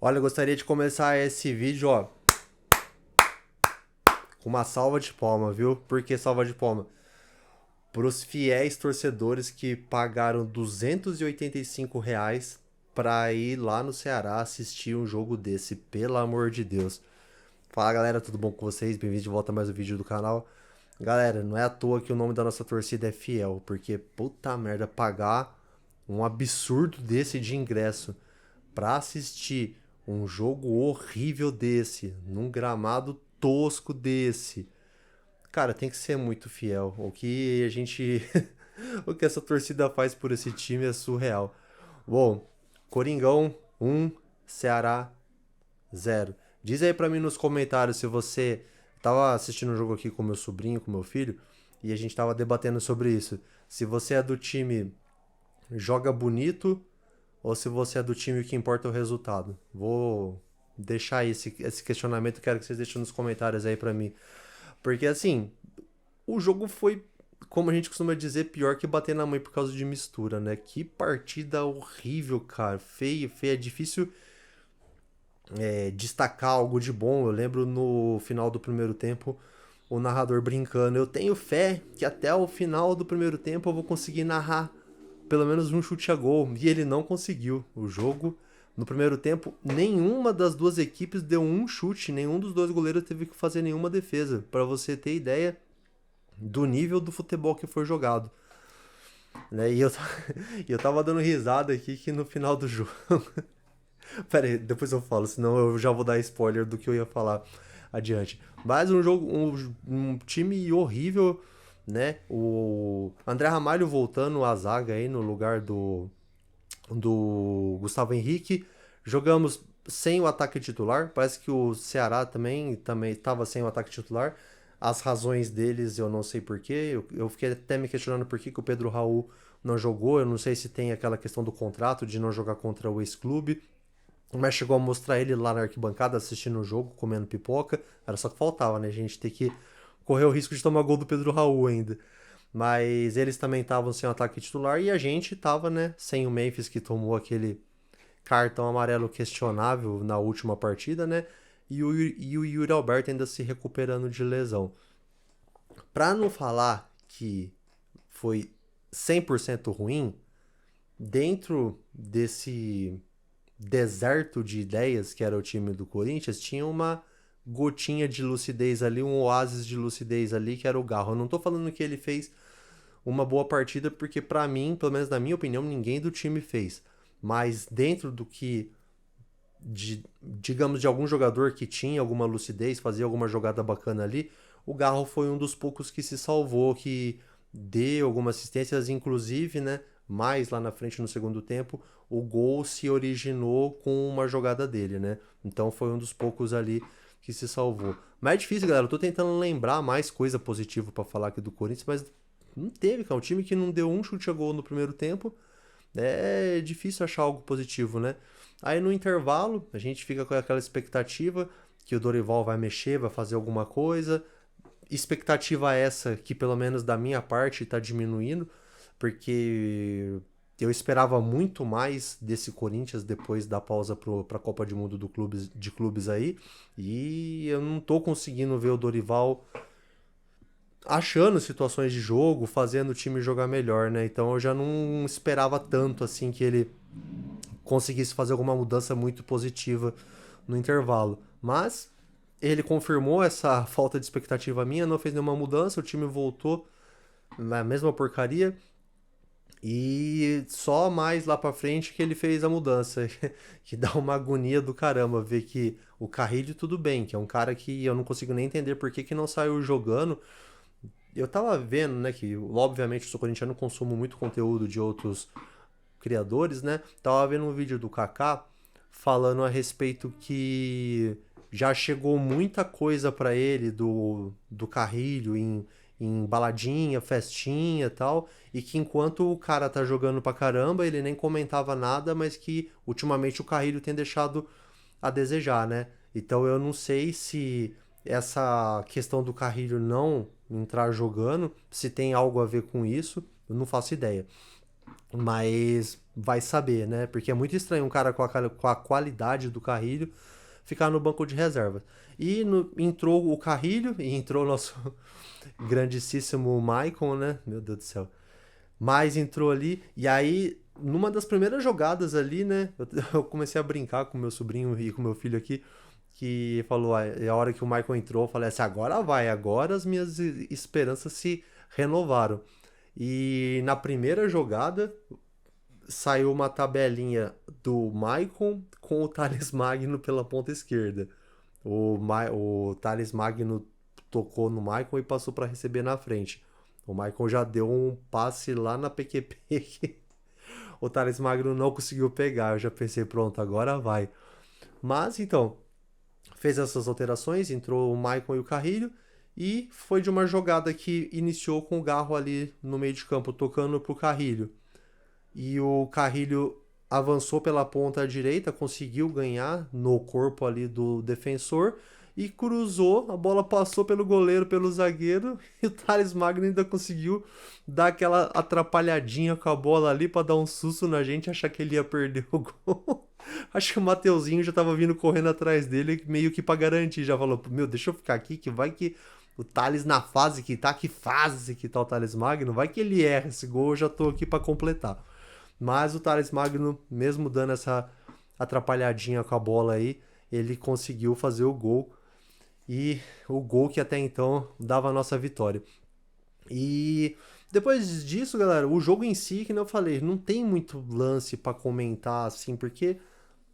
Olha, eu gostaria de começar esse vídeo, ó, com uma salva de palma, viu? Por que salva de palma? Para os fiéis torcedores que pagaram R$ 285 para ir lá no Ceará assistir um jogo desse, pelo amor de Deus. Fala galera, tudo bom com vocês? Bem-vindos de volta a mais um vídeo do canal. Galera, não é à toa que o nome da nossa torcida é Fiel, porque puta merda, pagar um absurdo desse de ingresso pra assistir um jogo horrível desse, num gramado tosco desse. Cara, tem que ser muito fiel. O que a gente. O que essa torcida faz por esse time é surreal. Bom, Coringão 1, Ceará 0. Diz aí pra mim nos comentários se você tava assistindo um jogo aqui com meu sobrinho, com meu filho, e a gente tava debatendo sobre isso. Se você é do time joga bonito ou se você é do time que importa o resultado. Vou deixar esse questionamento, quero que vocês deixem nos comentários aí pra mim. Porque assim, o jogo foi, como a gente costuma dizer, pior que bater na mãe por causa de mistura, né? Que partida horrível, cara. Feio, feio. É difícil destacar algo de bom. Eu lembro no final do primeiro tempo, o narrador brincando. Eu tenho fé que até o final do primeiro tempo eu vou conseguir narrar pelo menos um chute a gol. E ele não conseguiu. O jogo, no primeiro tempo, nenhuma das duas equipes deu um chute. Nenhum dos dois goleiros teve que fazer nenhuma defesa. Para você ter ideia do nível do futebol que foi jogado. Né? E eu tava dando risada aqui que no final do jogo. Pera aí, depois eu falo, senão eu já vou dar spoiler do que eu ia falar adiante. Mas um jogo, um time horrível, né? O André Ramalho voltando à zaga aí no lugar do Gustavo Henrique. Jogamos sem o ataque titular. Parece que o Ceará também estava sem o ataque titular. As razões deles eu não sei porquê. Eu fiquei até me questionando por que o Pedro Raul não jogou. Eu não sei se tem aquela questão do contrato de não jogar contra o ex-clube. Mas chegou a mostrar ele lá na arquibancada assistindo o jogo, comendo pipoca. Era só que faltava, né? A gente ter que correr o risco de tomar gol do Pedro Raul ainda. Mas eles também estavam sem o ataque titular e a gente tava, né, sem o Memphis que tomou aquele cartão amarelo questionável na última partida, né? E o Yuri Alberto ainda se recuperando de lesão. Pra não falar que foi 100% ruim, dentro desse deserto de ideias que era o time do Corinthians, tinha uma gotinha de lucidez ali, um oásis de lucidez ali, que era o Garro. Eu não tô falando que ele fez uma boa partida, porque para mim, pelo menos na minha opinião, ninguém do time fez. Mas dentro do que, digamos, de algum jogador que tinha alguma lucidez, fazia alguma jogada bacana ali, o Garro foi um dos poucos que se salvou, que deu algumas assistências, inclusive, né? Mais lá na frente no segundo tempo, o gol se originou com uma jogada dele, né? Então foi um dos poucos ali que se salvou. Mas é difícil, galera. Eu tô tentando lembrar mais coisa positiva para falar aqui do Corinthians, mas não teve, cara. Um time que não deu um chute a gol no primeiro tempo. É difícil achar algo positivo, né? Aí no intervalo, a gente fica com aquela expectativa que o Dorival vai mexer, vai fazer alguma coisa. Expectativa essa que, pelo menos da minha parte, está diminuindo, porque eu esperava muito mais desse Corinthians depois da pausa para a Copa do Mundo de clubes aí, e eu não tô conseguindo ver o Dorival achando situações de jogo, fazendo o time jogar melhor, né? Então eu já não esperava tanto assim que ele conseguisse fazer alguma mudança muito positiva no intervalo. Mas ele confirmou essa falta de expectativa minha, não fez nenhuma mudança, o time voltou na mesma porcaria. E só mais lá pra frente que ele fez a mudança. Que dá uma agonia do caramba ver que o Carrilho tudo bem, que é um cara que eu não consigo nem entender por que não saiu jogando. Eu tava vendo, né, que obviamente eu sou corintiano, consumo muito conteúdo de outros criadores, né? Tava vendo um vídeo do Kaká falando a respeito que já chegou muita coisa pra ele do Carrilho em baladinha, festinha e tal, e que enquanto o cara tá jogando pra caramba, ele nem comentava nada, mas que ultimamente o Carrilho tem deixado a desejar, né? Então eu não sei se essa questão do Carrilho não entrar jogando, se tem algo a ver com isso, eu não faço ideia. Mas vai saber, né? Porque é muito estranho um cara com a qualidade do Carrilho ficar no banco de reserva. Entrou o Carrilho e entrou o nosso grandíssimo Maicon, né? Meu Deus do céu. Mas entrou ali, e aí, numa das primeiras jogadas ali, né? Eu comecei a brincar com meu sobrinho e com meu filho aqui, que falou, a hora que o Michael entrou, eu falei assim, agora vai, agora as minhas esperanças se renovaram. E na primeira jogada, saiu uma tabelinha do Maicon com o Thales Magno pela ponta esquerda. O Thales Magno tocou no Maicon e passou para receber na frente. O Maicon já deu um passe lá na PQP que o Thales Magno não conseguiu pegar. Eu já pensei, pronto, agora vai. Mas então, fez essas alterações, entrou o Maicon e o Carrilho. E foi de uma jogada que iniciou com o Garro ali no meio de campo, tocando pro Carrilho. E o Carrilho avançou pela ponta direita, conseguiu ganhar no corpo ali do defensor e cruzou, a bola passou pelo goleiro, pelo zagueiro e o Thales Magno ainda conseguiu dar aquela atrapalhadinha com a bola ali para dar um susto na gente, achar que ele ia perder o gol. Acho que o Mateuzinho já tava vindo correndo atrás dele, meio que para garantir, já falou: "Meu, deixa eu ficar aqui que vai que o Thales na fase que tá, que fase que tá o Thales Magno, vai que ele erra esse gol, eu já tô aqui para completar." Mas o Thales Magno, mesmo dando essa atrapalhadinha com a bola aí, ele conseguiu fazer o gol. E o gol que até então dava a nossa vitória. E depois disso, galera, o jogo em si, que eu falei, não tem muito lance para comentar assim, porque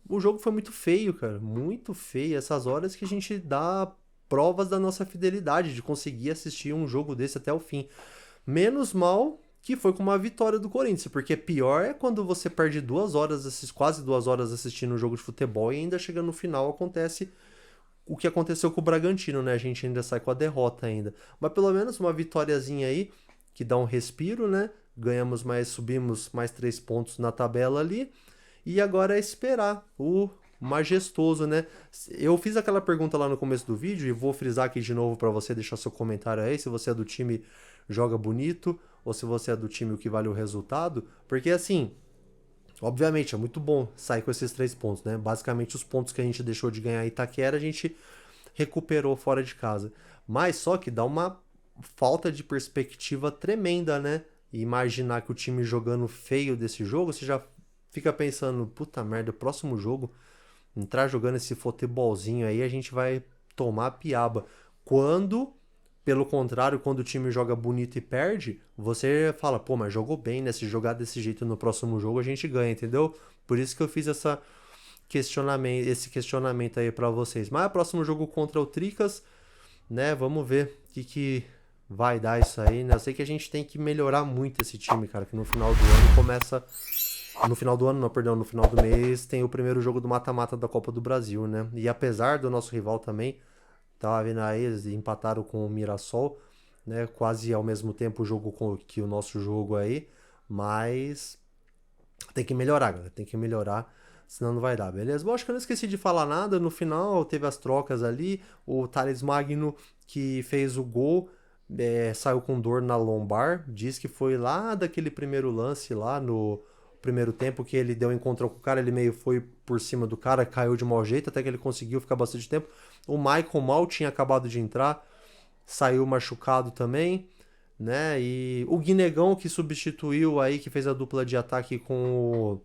o jogo foi muito feio, cara. Muito feio. Essas horas que a gente dá provas da nossa fidelidade, de conseguir assistir um jogo desse até o fim. Menos mal que foi com uma vitória do Corinthians, porque pior é quando você perde 2 horas, quase 2 horas assistindo um jogo de futebol e ainda chega no final acontece o que aconteceu com o Bragantino, né? A gente ainda sai com a derrota ainda. Mas pelo menos uma vitóriazinha aí, que dá um respiro, né? Ganhamos mais, subimos mais 3 pontos na tabela ali. E agora é esperar o majestoso, né? Eu fiz aquela pergunta lá no começo do vídeo e vou frisar aqui de novo para você deixar seu comentário aí, se você é do time joga bonito ou se você é do time o que vale o resultado, porque assim, obviamente é muito bom sair com esses 3 pontos, né? Basicamente os pontos que a gente deixou de ganhar em Itaquera, a gente recuperou fora de casa. Mas só que dá uma falta de perspectiva tremenda, né? E imaginar que o time jogando feio desse jogo, você já fica pensando, puta merda, o próximo jogo, entrar jogando esse futebolzinho aí, a gente vai tomar piaba. Quando, pelo contrário, quando o time joga bonito e perde, você fala, pô, mas jogou bem, né? Se jogar desse jeito no próximo jogo, a gente ganha, entendeu? Por isso que eu fiz esse questionamento aí pra vocês. Mas o próximo jogo contra o Tricas, né? Vamos ver o que vai dar isso aí, né? Eu sei que a gente tem que melhorar muito esse time, cara, que no final do ano começa. No final do ano, não, perdão, no final do mês tem o primeiro jogo do mata-mata da Copa do Brasil, né? E apesar do nosso rival também, tava vendo aí, eles empataram com o Mirassol, né? Quase ao mesmo tempo o jogo que o nosso jogo aí, mas tem que melhorar, galera, tem que melhorar, senão não vai dar, beleza? Bom, acho que eu não esqueci de falar nada, no final teve as trocas ali, o Thales Magno que fez o gol, saiu com dor na lombar, diz que foi lá daquele primeiro lance lá no primeiro tempo que ele deu um encontro com o cara, ele meio foi por cima do cara, caiu de mau jeito, até que ele conseguiu ficar bastante tempo. O Michael mal tinha acabado de entrar, saiu machucado também, né? E o Guinegão que substituiu aí, que fez a dupla de ataque com o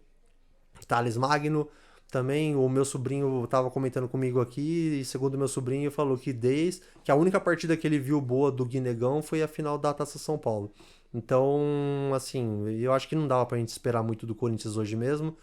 Thales Magno, também o meu sobrinho estava comentando comigo aqui, e segundo meu sobrinho falou que desde que a única partida que ele viu boa do Guinegão foi a final da Taça São Paulo. Então, assim, eu acho que não dava pra gente esperar muito do Corinthians hoje mesmo.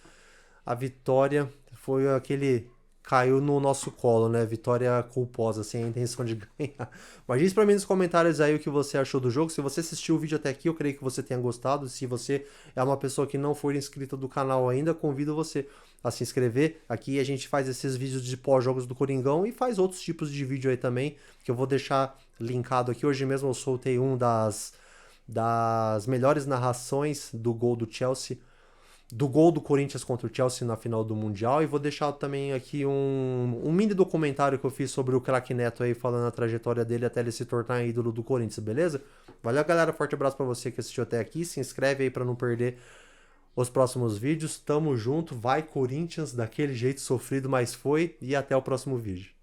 A vitória foi aquele caiu no nosso colo, né? Vitória culposa, sem a intenção de ganhar. Mas diz pra mim nos comentários aí o que você achou do jogo. Se você assistiu o vídeo até aqui, eu creio que você tenha gostado. Se você é uma pessoa que não for inscrita do canal ainda, convido você a se inscrever. Aqui a gente faz esses vídeos de pós-jogos do Coringão e faz outros tipos de vídeo aí também, que eu vou deixar linkado aqui. Hoje mesmo eu soltei um das melhores narrações do gol do Chelsea, do gol do Corinthians contra o Chelsea na final do Mundial, e vou deixar também aqui um mini documentário que eu fiz sobre o craque Neto aí, falando a trajetória dele até ele se tornar ídolo do Corinthians, beleza? Valeu, galera, forte abraço pra você que assistiu até aqui, se inscreve aí pra não perder os próximos vídeos. Tamo junto, vai Corinthians, daquele jeito sofrido, mas foi. E até o próximo vídeo.